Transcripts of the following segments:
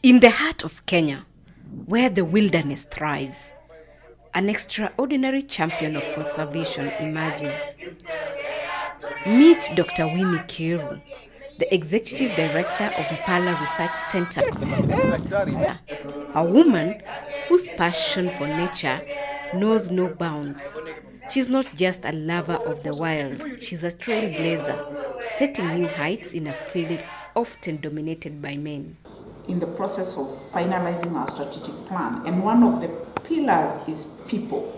In the heart of Kenya, where the wilderness thrives, an extraordinary champion of conservation emerges. Meet Dr. Winnie Kiru, the Executive Director of Theala Research Center, a woman whose passion for nature knows no bounds. She's not just a lover of the wild, she's a trailblazer, setting new heights in a field often dominated by men. In the process of finalizing our strategic plan, and one of the pillars is people.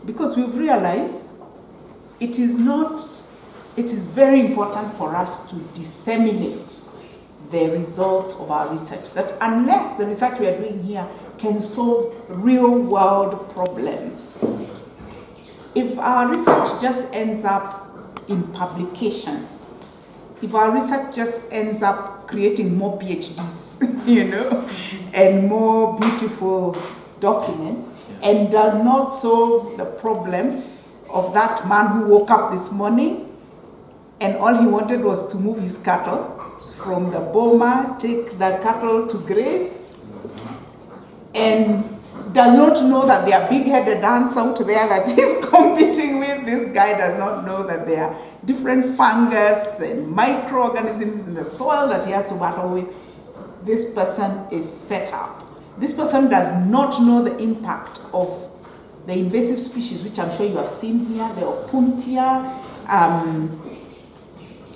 Because we've realized it is very important for us to disseminate the results of our research. That unless the research we are doing here can solve real world problems, if our research just ends up in publications, if our research just ends up creating more PhDs, and more beautiful documents, and does not solve the problem of that man who woke up this morning and all he wanted was to move his cattle from the boma, take the cattle to graze, and does not know that there are big-headed ants out there that he's competing with. This guy does not know that there are different fungus and microorganisms in the soil that he has to battle with. This person is set up. This person does not know the impact of the invasive species, which I'm sure you have seen here, the opuntia,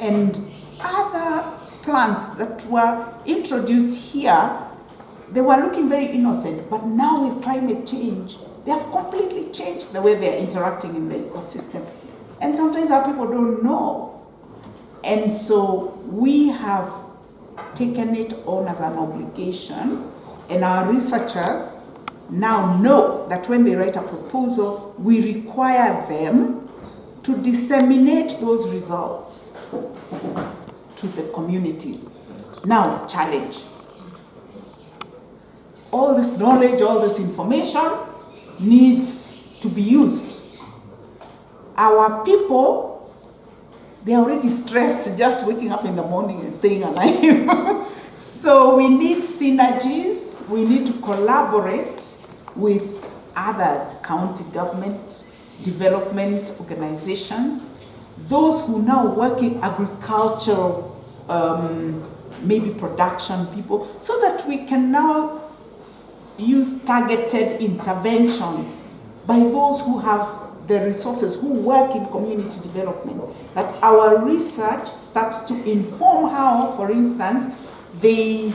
and other plants that were introduced here. They were looking very innocent, but now with climate change, they have completely changed the way they're interacting in the ecosystem. And sometimes our people don't know. And so we have taken it on as an obligation, and our researchers now know that when they write a proposal, we require them to disseminate those results to the communities. Now, challenge. All this knowledge, all this information needs to be used. Our people, they're already stressed just waking up in the morning and staying alive. So we need synergies, we need to collaborate with others, county government, development organizations, those who now work in agricultural, maybe production people, so that we can now use targeted interventions by those who have the resources, who work in community development, that our research starts to inform how, for instance, they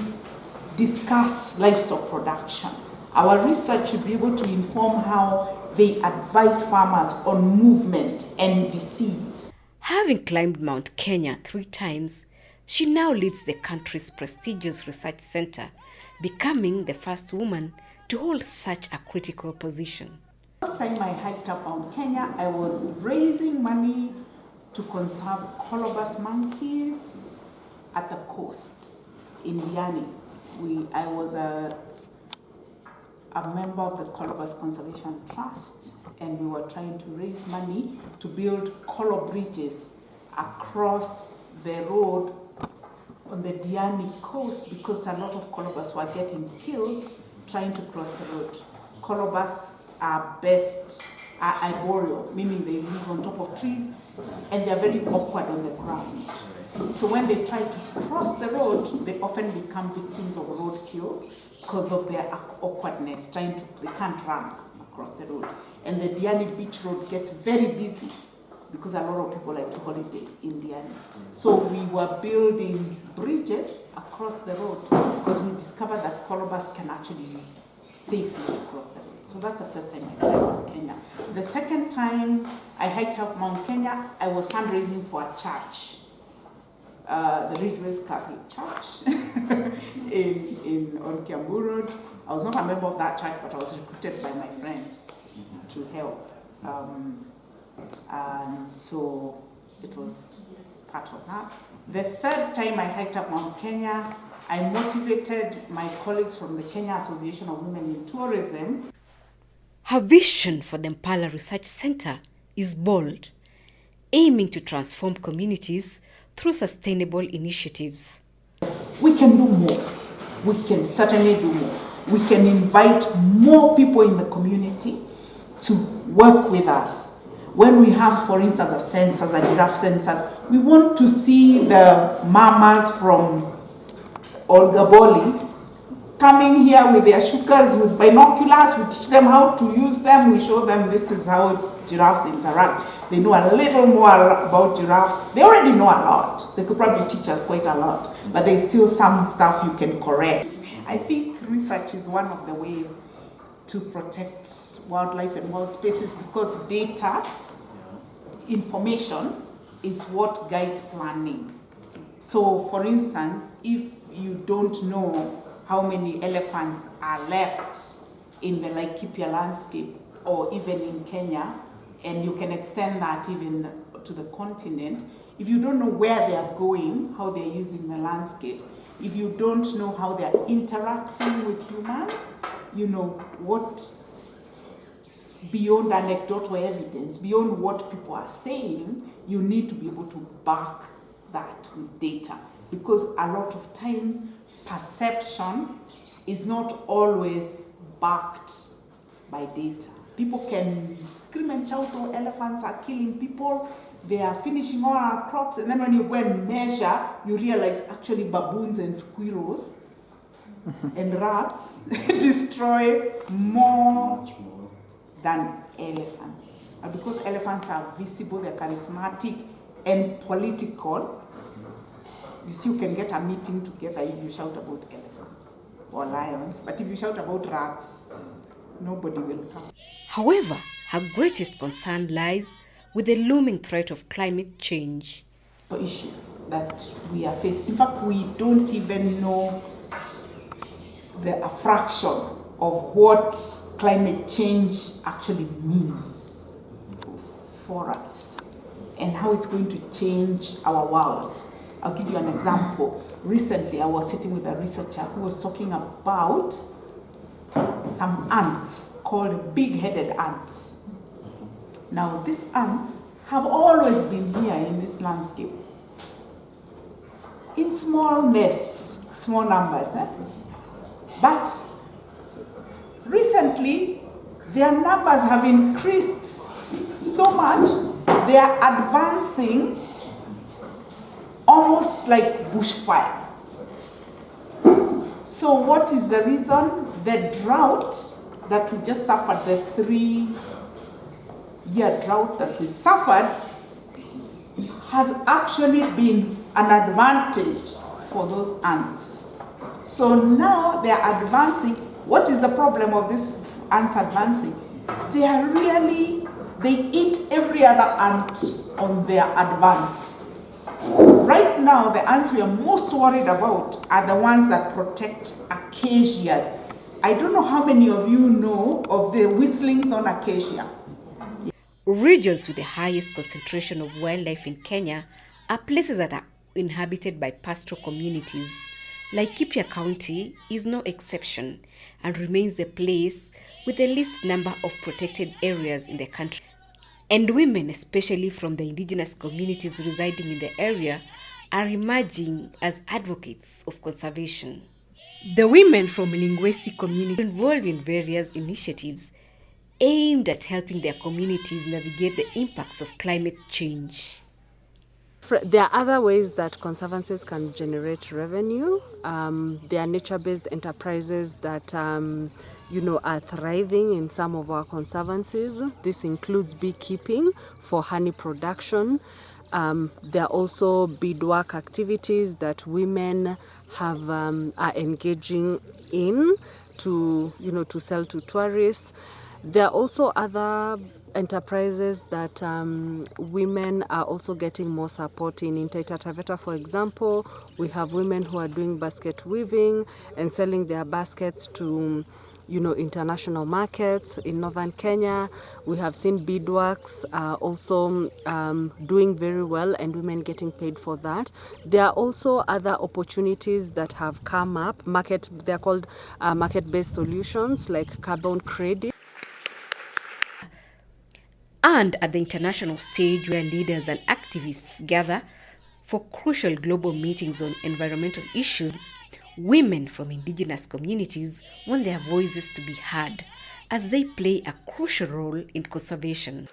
discuss livestock production. Our research should be able to inform how they advise farmers on movement and disease. Having climbed Mount Kenya 3 times, she now leads the country's prestigious research center, becoming the first woman to hold such a critical position. Last time I hiked up Mount Kenya, I was raising money to conserve colobus monkeys at the coast in Diani. I was a member of the Colobus Conservation Trust, and we were trying to raise money to build colo bridges across the road on the Diani coast, because a lot of colobus were getting killed trying to cross the road. Colobus are arboreal, meaning they live on top of trees, and they're very awkward on the ground. So when they try to cross the road, they often become victims of road kills because of their awkwardness, they can't run across the road. And the Diani Beach Road gets very busy because a lot of people like to holiday in Diani. So we were building bridges across the road because we discovered that colobus can actually use safely to cross the road. So that's the first time I climbed Mount Kenya. The second time I hiked up Mount Kenya, I was fundraising for a church, the Ridgeways Catholic Church on Kiambu Road. I was not a member of that church, but I was recruited by my friends to help. And so it was part of that. The third time I hiked up Mount Kenya, I motivated my colleagues from the Kenya Association of Women in Tourism. Her vision for the Theala Research Center is bold, aiming to transform communities through sustainable initiatives. We can do more. we can certainly do more. We can invite more people in the community to work with us. When we have, for instance, a census, a giraffe census, we want to see the mamas from Olgaboli coming here with their shukas, with binoculars. We teach them how to use them. We show them this is how giraffes interact. They know a little more about giraffes. They already know a lot. They could probably teach us quite a lot, but there's still some stuff you can correct. I think research is one of the ways to protect wildlife and wild spaces, because data, information, is what guides planning. So, for instance, if you don't know how many elephants are left in the Laikipia landscape, or even in Kenya, and you can extend that even to the continent, if you don't know where they are going, how they're using the landscapes, if you don't know how they're interacting with humans, you know, what beyond anecdotal evidence, beyond what people are saying, you need to be able to back that with data. Because a lot of times, perception is not always backed by data. People can scream and shout, oh, elephants are killing people, they are finishing all our crops, and then when you go and measure, you realize actually baboons and squirrels and rats destroy more than elephants. And because elephants are visible, they're charismatic and political, you see, you can get a meeting together if you shout about elephants or lions, but if you shout about rats, nobody will come. However, her greatest concern lies with the looming threat of climate change. The issue that we are facing. In fact, we don't even know a fraction of what climate change actually means for us and how it's going to change our world. I'll give you an example. Recently, I was sitting with a researcher who was talking about some ants called big-headed ants. Now, these ants have always been here in this landscape in small nests, small numbers. But recently, their numbers have increased so much, they are advancing almost like bushfire. So what is the reason? The drought that we just suffered, the 3-year drought that we suffered, has actually been an advantage for those ants. So now they are advancing. What is the problem of these ants advancing? They eat every other ant on their advance. Right now, the ants we are most worried about are the ones that protect acacias. I don't know how many of you know of the whistling thorn acacia. Regions with the highest concentration of wildlife in Kenya are places that are inhabited by pastoral communities. Laikipia County is no exception and remains the place with the least number of protected areas in the country. And women, especially from the indigenous communities residing in the area, are emerging as advocates of conservation. The women from Lingwesi community are involved in various initiatives aimed at helping their communities navigate the impacts of climate change. There are other ways that conservancies can generate revenue. There are nature-based enterprises that are thriving in some of our conservancies. This includes beekeeping for honey production. There are also beadwork activities that women are engaging in to sell to tourists. There are also other enterprises that women are also getting more support in. In Taita Taveta, for example, we have women who are doing basket weaving and selling their baskets to international markets. In northern Kenya, we have seen beadworks also doing very well and women getting paid for that. There are also other opportunities that have come up. They're called market-based solutions like carbon credit. And at the international stage where leaders and activists gather for crucial global meetings on environmental issues, women from indigenous communities want their voices to be heard as they play a crucial role in conservation.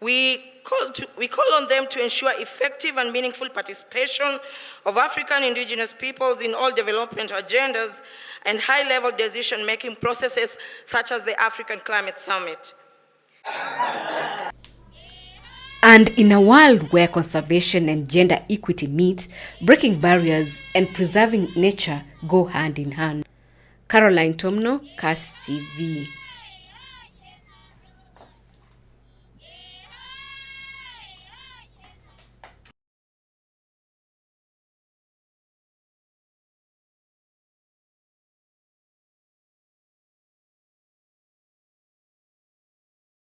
We call on them to ensure effective and meaningful participation of African indigenous peoples in all development agendas and high-level decision-making processes such as the African Climate Summit. And in a world where conservation and gender equity meet, breaking barriers and preserving nature go hand in hand. Caroline Tomno, CAS TV.